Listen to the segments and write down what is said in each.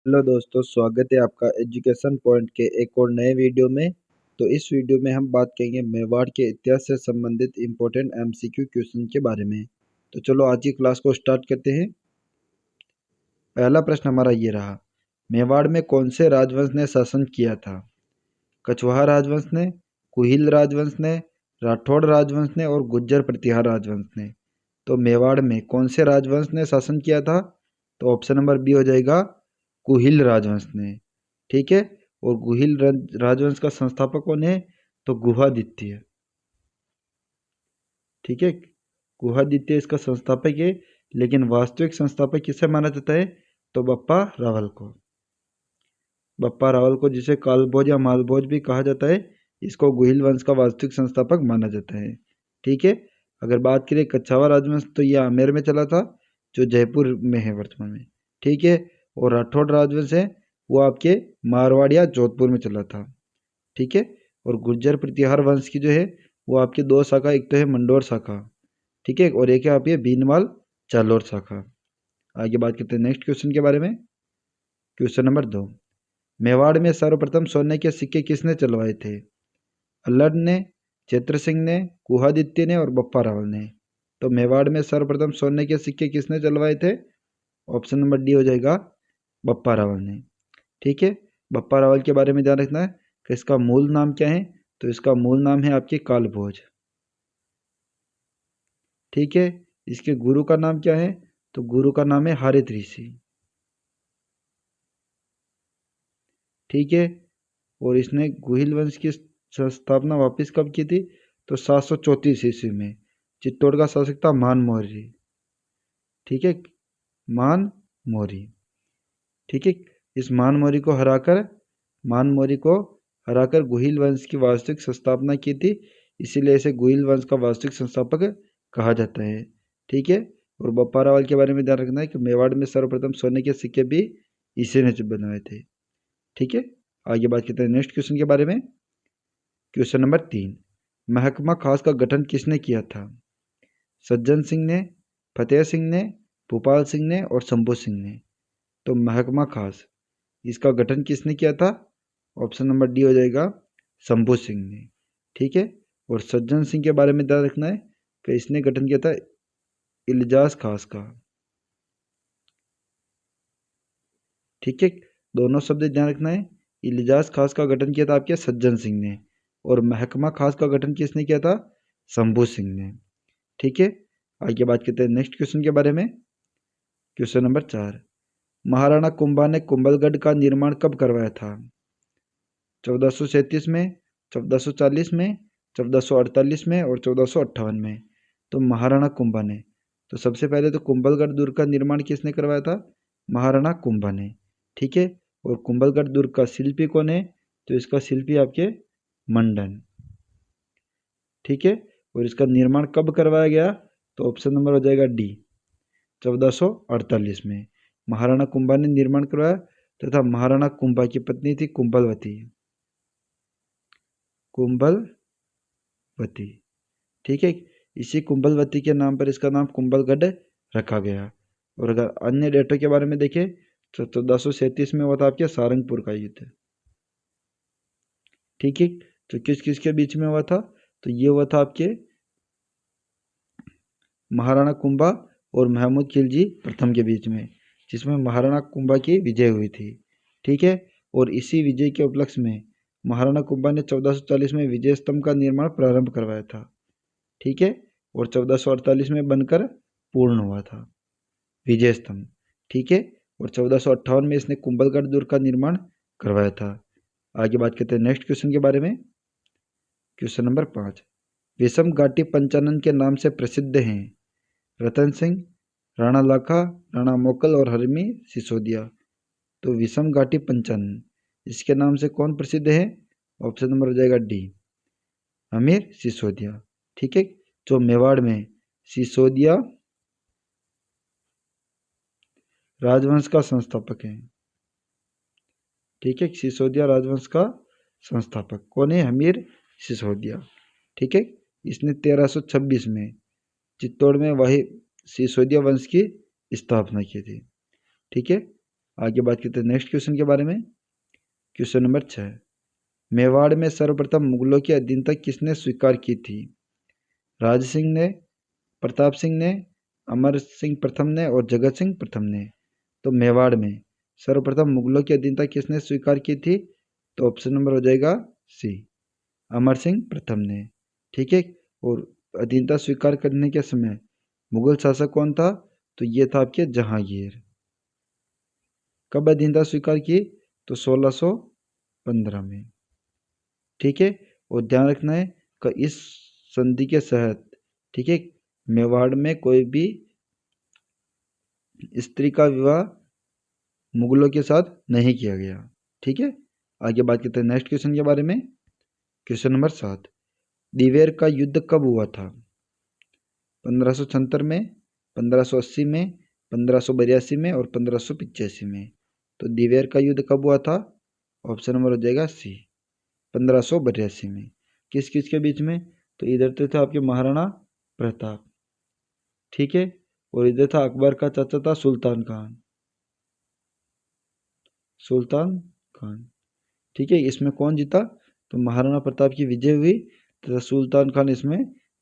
Hello दोस्तों, स्वागत है आपका एजुकेशन पॉइंट के एक और नए वीडियो में। तो इस वीडियो में हम बात करेंगे मेवाड़ के इतिहास से संबंधित इम्पोर्टेंट एमसीक्यू क्वेश्चन के बारे में। तो चलो आज की क्लास को स्टार्ट करते हैं। पहला प्रश्न हमारा ये रहा, मेवाड़ में कौन से राजवंश ने शासन किया था? कछवाहा राजवंश ने, कुहिल राजवंश ने, राठौड़ राजवंश ने और गुज्जर प्रतिहार राजवंश ने। तो मेवाड़ में कौन से राजवंश ने शासन किया था? तो ऑप्शन नंबर बी हो जाएगा, कुहिल राजवंश ने। ठीक है। और गुहिल राजवंश का संस्थापक कौन है? तो गुहादित्य। ठीक है, गुहादित्य इसका संस्थापक है, लेकिन वास्तविक संस्थापक किसे माना जाता है? तो बप्पा रावल को। बप्पा रावल को, जिसे कालभोज या मालभोज भी कहा जाता है, इसको गुहिल वंश का वास्तविक संस्थापक माना जाता है। ठीक है। अगर बात करें कछावा राजवंश, तो यह आमेर में चला था, जो जयपुर में है वर्तमान में। ठीक है। और राठौड़ राजवंश है, वो आपके मारवाड़ या जोधपुर में चला था। ठीक है। और गुर्जर प्रतिहार वंश की जो है वो आपकी दो शाखा, एक तो है मंडोर शाखा, ठीक है, और एक है आपकी भीनमाल जालोर शाखा। आगे बात करते हैं नेक्स्ट क्वेश्चन के बारे में। क्वेश्चन नंबर 2, मेवाड़ में सर्वप्रथम सोने के सिक्के किसने चलवाए थे? अल्लड़ ने, चैत्र सिंह ने, गुहादित्य ने और बप्पा रावल ने। तो मेवाड़ में सर्वप्रथम सोने के सिक्के किसने चलवाए थे? ऑप्शन नंबर डी हो जाएगा, बप्पा रावल ने। ठीक है। बप्पा रावल के बारे में ध्यान रखना है कि इसका मूल नाम क्या है? तो इसका मूल नाम है आपके कालभोज। ठीक है। इसके गुरु का नाम क्या है? तो गुरु का नाम है हारित ऋषि। ठीक है। और इसने गुहिल वंश की स्थापना वापस कब की थी? तो 734 ईस्वी में। चित्तौड़ का शासक था मान मौर्य। ठीक है, मान मौर्य। ठीक है। इस मान मौर्य को हराकर गुहिल वंश की वास्तविक संस्थापना की थी, इसीलिए इसे गुहिल वंश का वास्तविक संस्थापक कहा जाता है। ठीक है। और बप्पा रावल के बारे में ध्यान रखना है कि मेवाड़ में सर्वप्रथम सोने के सिक्के भी इसी ने बनवाए थे। ठीक है। आगे बात करते हैं नेक्स्ट क्वेश्चन के बारे में। क्वेश्चन नंबर 3, महकमा खास का गठन किसने किया था? सज्जन सिंह ने, फतेह सिंह ने, भूपाल सिंह ने और शंभू सिंह ने। तो महकमा खास, इसका गठन किसने किया था? ऑप्शन नंबर डी हो जाएगा, शंभू सिंह ने। ठीक है। और सज्जन सिंह के बारे में ध्यान रखना है कि इसने गठन किया था इल्जाज खास का। ठीक है। दोनों शब्द ध्यान रखना है। इल्जाज खास का गठन किया था आपके सज्जन सिंह ने, और महकमा खास का गठन किसने किया था? शंभू सिंह ने। ठीक है। आगे बात करते हैं नेक्स्ट क्वेश्चन के बारे में। क्वेश्चन नंबर 4, महाराणा कुंभा ने कुंभलगढ़ का निर्माण कब करवाया था? 1437 में, 1440 में, 1448 में और 1458 में। तो महाराणा कुंभा ने, तो सबसे पहले तो कुंभलगढ़ दुर्ग का निर्माण किसने करवाया था? महाराणा कुंभा ने। ठीक है। और कुंभलगढ़ दुर्ग का शिल्पी कौन है? तो इसका शिल्पी आपके मंडन। ठीक है। और इसका निर्माण कब करवाया गया? तो ऑप्शन नंबर हो जाएगा डी, 1448 में महाराणा कुंभा ने निर्माण करवाया, तथा महाराणा कुंभा की पत्नी थी कुंभलवती। कुंभलवती। ठीक है। इसी कुंभलवती के नाम पर इसका नाम कुंभलगढ़ रखा गया। और अगर अन्य डेटों के बारे में देखें तो 1437 में हुआ था आपके सारंगपुर का युद्ध। ठीक है। तो किस किस के बीच में हुआ था? तो ये हुआ था आपके महाराणा कुंभा और महमूद खिलजी प्रथम के बीच में, जिसमें महाराणा कुंभा की विजय हुई थी। ठीक है। और इसी विजय के उपलक्ष्य में महाराणा कुंभा ने 1440 में विजय स्तंभ का निर्माण प्रारंभ करवाया था। ठीक है। और 1448 में बनकर पूर्ण हुआ था विजय स्तंभ। ठीक है। और 1458 में इसने कुंभलगढ़ दुर्ग का निर्माण करवाया था। आगे बात करते हैं नेक्स्ट क्वेश्चन के बारे में। क्वेश्चन नंबर 5, विषम घाटी पंचानन के नाम से प्रसिद्ध हैं रतन सिंह, राणा लाखा, राणा मोकल और हरमी सिसोदिया। तो विषम घाटी पंचानन, इसके नाम से कौन प्रसिद्ध है? ऑप्शन नंबर हो जाएगा डी, हमीर सिसोदिया। ठीक है। जो मेवाड़ में सिसोदिया राजवंश का संस्थापक है। ठीक है। सिसोदिया राजवंश का संस्थापक कौन है? हमीर सिसोदिया। ठीक है। इसने 1326 में चित्तौड़ में वही सिसोदिया वंश की स्थापना की थी। ठीक है। आगे बात करते हैं नेक्स्ट क्वेश्चन के बारे में। क्वेश्चन नंबर 6, मेवाड़ में सर्वप्रथम मुगलों की अधीनता किसने स्वीकार की थी? राज सिंह ने, प्रताप सिंह ने, अमर सिंह प्रथम ने और जगत सिंह प्रथम ने। तो मेवाड़ में सर्वप्रथम मुगलों की अधीनता किसने स्वीकार की थी? तो ऑप्शन नंबर हो जाएगा सी, अमर सिंह प्रथम ने। ठीक है, और अधीनता स्वीकार करने के समय मुगल शासक कौन था? तो ये था आपके जहांगीर। कब अधीनता स्वीकार की? तो 1615 में। ठीक है, और ध्यान रखना है कि इस संधि के तहत, ठीक है, मेवाड़ में कोई भी स्त्री का विवाह मुगलों के साथ नहीं किया गया। ठीक है, आगे बात करते हैं नेक्स्ट क्वेश्चन के बारे में। क्वेश्चन नंबर 7, दिवेर का युद्ध कब हुआ था? 1576 में, 1580 में, 1582 में और 1585 में। तो दिवेर का युद्ध कब हुआ था? ऑप्शन नंबर हो जाएगा सी, 1582 में। किस किस के बीच में? तो इधर तो था आपके महाराणा प्रताप, ठीक है, और इधर था अकबर का चाचा था सुल्तान खान, सुल्तान खान। ठीक है, इसमें कौन जीता? तो महाराणा प्रताप की विजय हुई तथा सुल्तान खान इसमें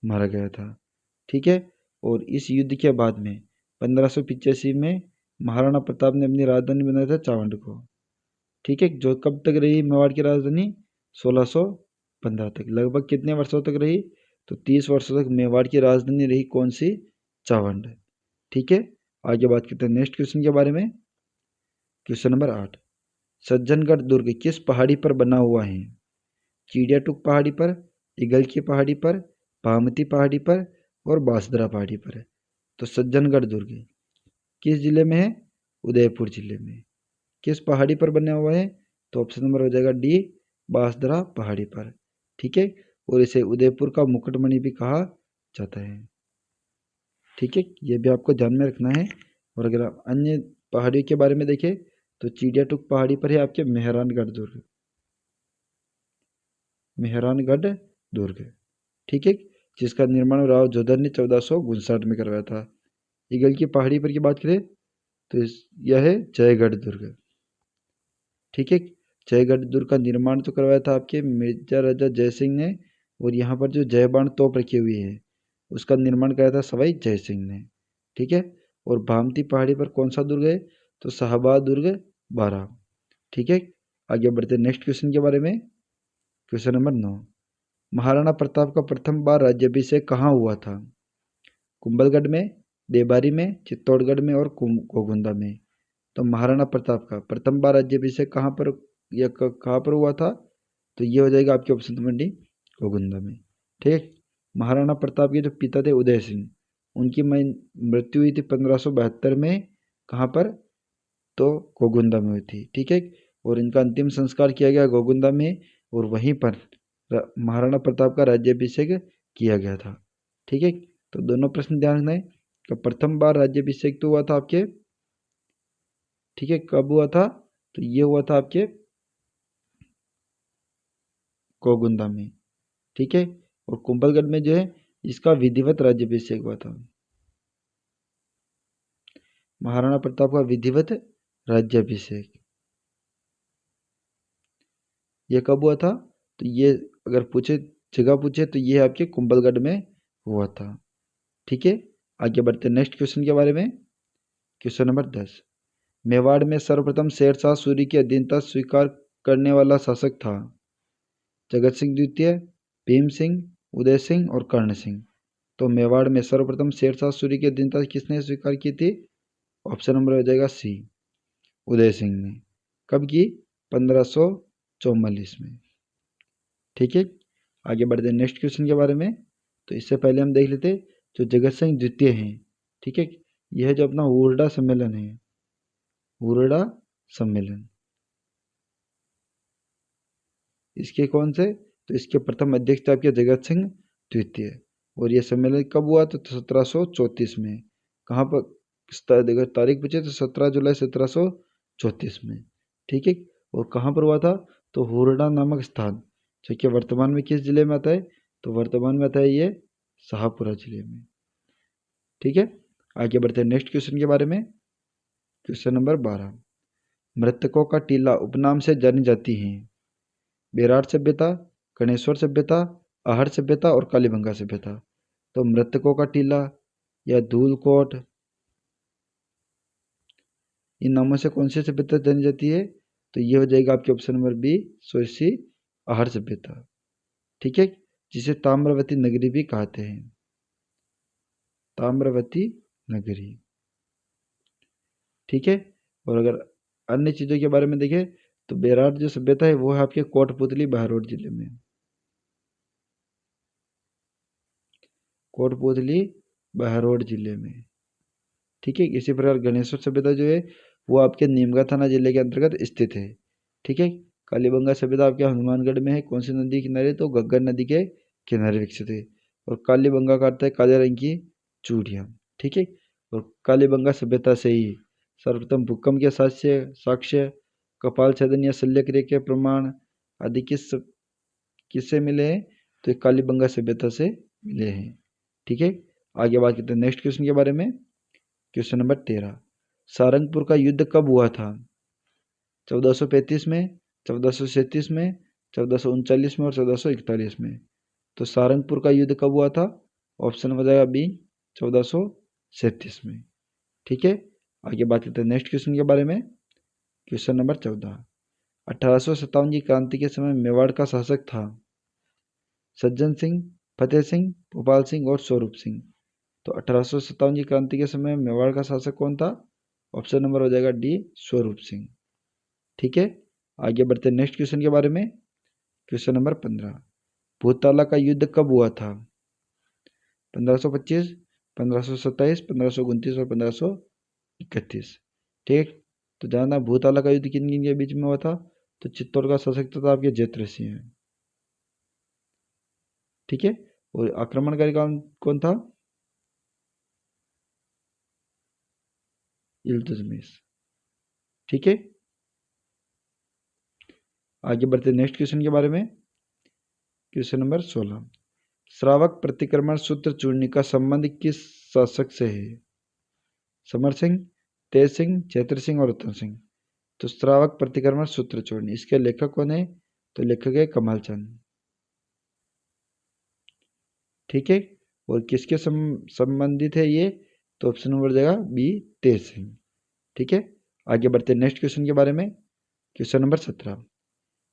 मारा गया था। ठीक है, और इस युद्ध के बाद में 1585 में महाराणा प्रताप ने अपनी राजधानी बनाया था चावंड को। ठीक है, जो कब तक रही मेवाड़ की राजधानी? 1615 तक। लगभग कितने वर्षों तक रही? तो 30 वर्षों तक मेवाड़ की राजधानी रही कौन सी? चावंड। ठीक है, आगे बात करते हैं नेक्स्ट क्वेश्चन के बारे में। क्वेश्चन नंबर 8, सज्जनगढ़ दुर्ग किस पहाड़ी पर बना हुआ है? चिड़ियाटुक पहाड़ी पर, इगल की पहाड़ी पर, पामती पहाड़ी पर और बांसदरा पहाड़ी पर। तो सज्जनगढ़ दुर्ग किस जिले में है? उदयपुर जिले में। किस पहाड़ी पर बना हुआ है? तो ऑप्शन नंबर हो जाएगा डी, बांसदरा पहाड़ी पर। ठीक है, और इसे उदयपुर का मुकुटमणि भी कहा जाता है। ठीक है, ये भी आपको ध्यान में रखना है। और अगर आप अन्य पहाड़ियों के बारे में देखें तो चिड़ियाटुक पहाड़ी पर है आपके मेहरानगढ़ दुर्ग, मेहरानगढ़ दुर्ग। ठीक है, जिसका निर्माण राव जोधर ने 1459 में करवाया था। ईगल की पहाड़ी पर की बात करें तो यह है जयगढ़ दुर्ग। ठीक है, जयगढ़ दुर्ग का निर्माण तो करवाया था आपके मिर्जा राजा जयसिंह ने, और यहाँ पर जो जयबाण तोप रखी हुई है उसका निर्माण कराया था सवाई जयसिंह ने। ठीक है, और भामती पहाड़ी पर कौन सा दुर्ग है? तो शाहबाद दुर्ग 12। ठीक है, आगे बढ़ते नेक्स्ट क्वेश्चन के बारे में। क्वेश्चन नंबर 9, महाराणा प्रताप का प्रथम बार राज्याभिषेक कहाँ हुआ था? कुंभलगढ़ में, देबारी में, चित्तौड़गढ़ में और गोगुंदा में। तो महाराणा प्रताप का प्रथम बार राज्याभिषेक कहाँ पर या कहाँ पर हुआ था? तो ये हो जाएगा आपके ऑप्शन नंबर डी, गोगुंदा में। ठीक, महाराणा प्रताप के जो पिता थे उदय सिंह, उनकी मृत्यु हुई थी 1572 में। कहाँ पर? तो गोगुंदा में हुई थी। ठीक है, और इनका अंतिम संस्कार किया गया गोगुंदा में, और वहीं पर महाराणा प्रताप का राज्याभिषेक किया गया था। ठीक है, तो दोनों प्रश्न ध्यान रखना है कि प्रथम बार राज्याभिषेक तो हुआ था आपके, ठीक है, कब हुआ था? तो ये हुआ था आपके गोगुंदा में। ठीक है, और कुंभलगढ़ में जो है इसका विधिवत राज्याभिषेक हुआ था। महाराणा प्रताप का विधिवत राज्याभिषेक ये कब हुआ था? तो ये अगर पूछे, जगह पूछे तो ये आपके कुंभलगढ़ में हुआ था। ठीक है, आगे बढ़ते हैं नेक्स्ट क्वेश्चन के बारे में। क्वेश्चन नंबर 10, मेवाड़ में सर्वप्रथम शेरशाह सूरी की अधीनता स्वीकार करने वाला शासक था? जगत सिंह द्वितीय, भीम सिंह, उदय सिंह और कर्ण सिंह। तो मेवाड़ में सर्वप्रथम शेरशाह सूरी की अधीनता किसने स्वीकार की थी? ऑप्शन नंबर हो जाएगा सी, उदय सिंह ने। कब की? 1544 में। ठीक है, आगे बढ़ते हैं नेक्स्ट क्वेश्चन के बारे में। तो इससे पहले हम देख लेते जो जगत सिंह द्वितीय हैं। ठीक है, यह जो अपना हुरडा सम्मेलन है, हुरडा सम्मेलन, इसके कौन से? तो इसके प्रथम अध्यक्ष थे आपके जगत सिंह द्वितीय, और यह सम्मेलन कब हुआ? तो 1734 में। कहाँ पर देखो तारीख पूछे तो 17 जुलाई 1734 में। ठीक है, और कहाँ पर हुआ था? तो हुरडा नामक स्थान, जो कि वर्तमान में किस जिले में आता है? तो वर्तमान में आता है ये शाहपुरा जिले में। ठीक है, आगे बढ़ते हैं नेक्स्ट क्वेश्चन के बारे में। क्वेश्चन नंबर 12, मृतकों का टीला उपनाम से जानी जाती हैं? बेरार सभ्यता, गणेश्वर सभ्यता, आहर सभ्यता और कालीबंगा सभ्यता। तो मृतकों का टीला या धूलकोट, इन नामों से कौन सी सभ्यता जानी जाती है? तो ये हो जाएगा आपके ऑप्शन नंबर बी, सोसी आहर सभ्यता। ठीक है, जिसे ताम्रवती नगरी भी कहते हैं, ताम्रवती नगरी। ठीक है, और अगर अन्य चीजों के बारे में देखें तो बेरार जो सभ्यता है वो है आपके कोटपुतली बहरोड जिले में, कोटपुतली बहरोड जिले में। ठीक है, इसी प्रकार गणेश्वर सभ्यता जो है वो आपके नीमगा थाना जिले के अंतर्गत स्थित है। ठीक है, कालीबंगा सभ्यता आपके हनुमानगढ़ में है, कौन सी नदी के किनारे? तो घग्गर नदी के किनारे विकसित है। और कालीबंगा का अर्थ है काले रंग की चूड़ियाँ। ठीक है, और कालीबंगा सभ्यता से ही सर्वप्रथम भूकंप के साक्ष्य, कपाल छेदन या शल्यक्रिया के प्रमाण आदि किससे मिले हैं? तो ये कालीबंगा सभ्यता से मिले हैं। ठीक है, आगे बात करते हैं नेक्स्ट क्वेश्चन के बारे में। क्वेश्चन नंबर 13, सारंगपुर का युद्ध कब हुआ था? 1435 में, 1437 में, 1439 में और 1441 में। तो सारंगपुर का युद्ध कब हुआ था? ऑप्शन हो जाएगा बी, 1437 में। ठीक है, आगे बात करते हैं नेक्स्ट क्वेश्चन के बारे में। क्वेश्चन नंबर 14, 1857 की क्रांति के समय मेवाड़ का शासक था? सज्जन सिंह, फतेह सिंह, भोपाल सिंह और स्वरूप सिंह। तो 1857 की क्रांति के समय मेवाड़ का शासक कौन था? ऑप्शन नंबर हो जाएगा डी, स्वरूप सिंह। ठीक है, आगे बढ़ते हैं नेक्स्ट क्वेश्चन के बारे में। क्वेश्चन नंबर 15, भूतला का युद्ध कब हुआ था? 1525, 1527, 1529 और 1531। ठीक, तो जानना भूतला का युद्ध किन किन के बीच में हुआ था? तो चित्तौड़ का शासक था आपके जयद्रथ सिंह। ठीक है, और आक्रमणकारी कौन था? इल्तुतमिश। ठीक है, आगे बढ़ते नेक्स्ट क्वेश्चन के बारे में। क्वेश्चन नंबर 16, श्रावक प्रतिक्रमण सूत्र चूर्णी का संबंध किस शासक से है? समर सिंह, तेज सिंह, चैत्र सिंह और रतन सिंह। तो श्रावक प्रतिक्रमण सूत्र चूर्णी, इसके लेखक कौन है? तो लेखक है कमाल चंद। ठीक है, और किसके संबंधित है ये? तो ऑप्शन नंबर हो जाएगा बी, तेज सिंह। ठीक है, आगे बढ़ते हैं नेक्स्ट क्वेश्चन के बारे में। क्वेश्चन नंबर 17,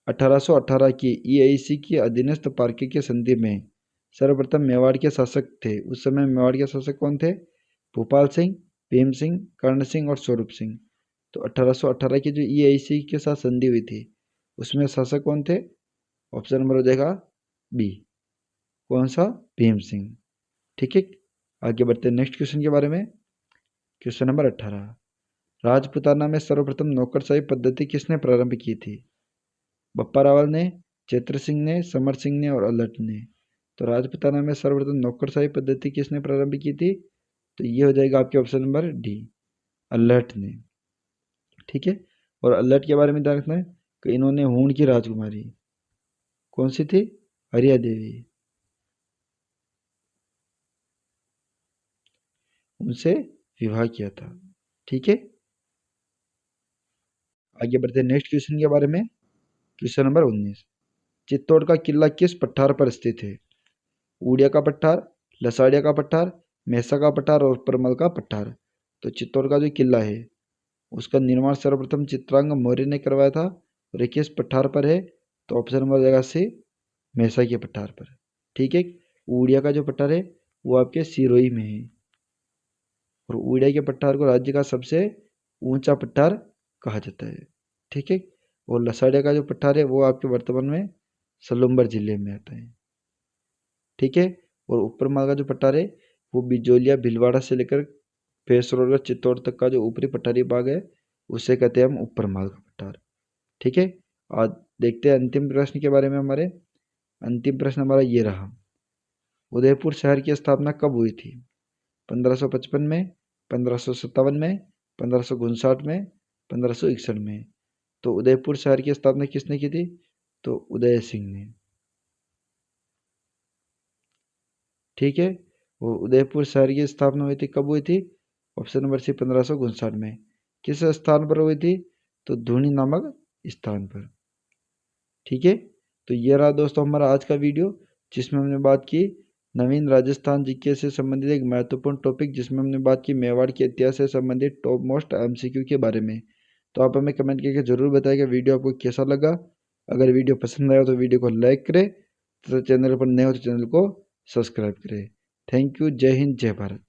1818 की ईआईसी की अधीनस्थ पार्के की संधि में सर्वप्रथम मेवाड़ के शासक थे। उस समय मेवाड़ के शासक कौन थे? भोपाल सिंह, भीम सिंह, कर्ण सिंह और स्वरूप सिंह। तो 1818 की जो ईआईसी के साथ संधि हुई थी उसमें शासक कौन थे? ऑप्शन नंबर हो जाएगा बी, कौन सा? भीम सिंह। ठीक है, आगे बढ़ते हैं नेक्स्ट क्वेश्चन के बारे में। क्वेश्चन नंबर 18, राजपुताना में सर्वप्रथम नौकरशाही पद्धति किसने प्रारंभ की थी? बप्पा रावल ने, चैत्र सिंह ने, समर सिंह ने और अल्लट ने। तो राजपुताना में सर्वप्रथम नौकरशाही पद्धति किसने प्रारंभ की थी? तो ये हो जाएगा आपके ऑप्शन नंबर डी, अल्लट ने। ठीक है, और अल्लट के बारे में ध्यान रखना है कि इन्होंने हूण की राजकुमारी कौन सी थी? हरिया देवी, उनसे विवाह किया था। ठीक है, आगे बढ़ते हैं नेक्स्ट क्वेश्चन के बारे में। क्वेश्चन नंबर 19, चित्तौड़ का किला किस पठार पर स्थित है? ऊड़िया का पठार, लसाड़िया का पठार, मेहसा का पठार और परमल का पठार। तो चित्तौड़ का जो किला है उसका निर्माण सर्वप्रथम चित्रांग मौर्य ने करवाया था, और ये किस पठार पर है? तो ऑप्शन नंबर हो जाएगा सी, मेहसा के पठार पर। ठीक है, ऊड़िया का जो पठार है वो आपके सिरोही में है, और ऊड़िया के पठार को राज्य का सबसे ऊंचा पठार कहा जाता है। ठीक है, और लसाड़िया का जो पठार है वो आपके वर्तमान में सलूम्बर जिले में आता है। ठीक है, और ऊपर माल का जो पठार है वो बिजोलिया भीलवाड़ा से लेकर पेसरौर चित्तौड़ तक का जो ऊपरी पठारी भाग है उसे कहते हैं हम ऊपर माल का पठार। ठीक है, आज देखते हैं अंतिम प्रश्न के बारे में। हमारे अंतिम प्रश्न हमारा ये रहा, उदयपुर शहर की स्थापना कब हुई थी? 1555 में, 1557 में, 1559 में, 1561 में। तो उदयपुर शहर की स्थापना किसने की थी? तो उदय सिंह ने। ठीक है, वो उदयपुर शहर की स्थापना हुई थी, कब हुई थी? ऑप्शन नंबर सी, 1559 में। किस स्थान पर हुई थी? तो धूनी नामक स्थान पर। ठीक है, तो ये रहा दोस्तों हमारा आज का वीडियो, जिसमें हमने बात की नवीन राजस्थान जीके से संबंधित एक महत्वपूर्ण टॉपिक, जिसमें हमने बात की मेवाड़ के इतिहास से संबंधित टॉप मोस्ट एमसीक्यू के बारे में। तो आप हमें कमेंट करके जरूर बताइएगा वीडियो आपको कैसा लगा। अगर वीडियो पसंद आया तो वीडियो को लाइक करें, तो चैनल पर नए हो तो चैनल को सब्सक्राइब करें। Thank you. जय हिंद, जय भारत।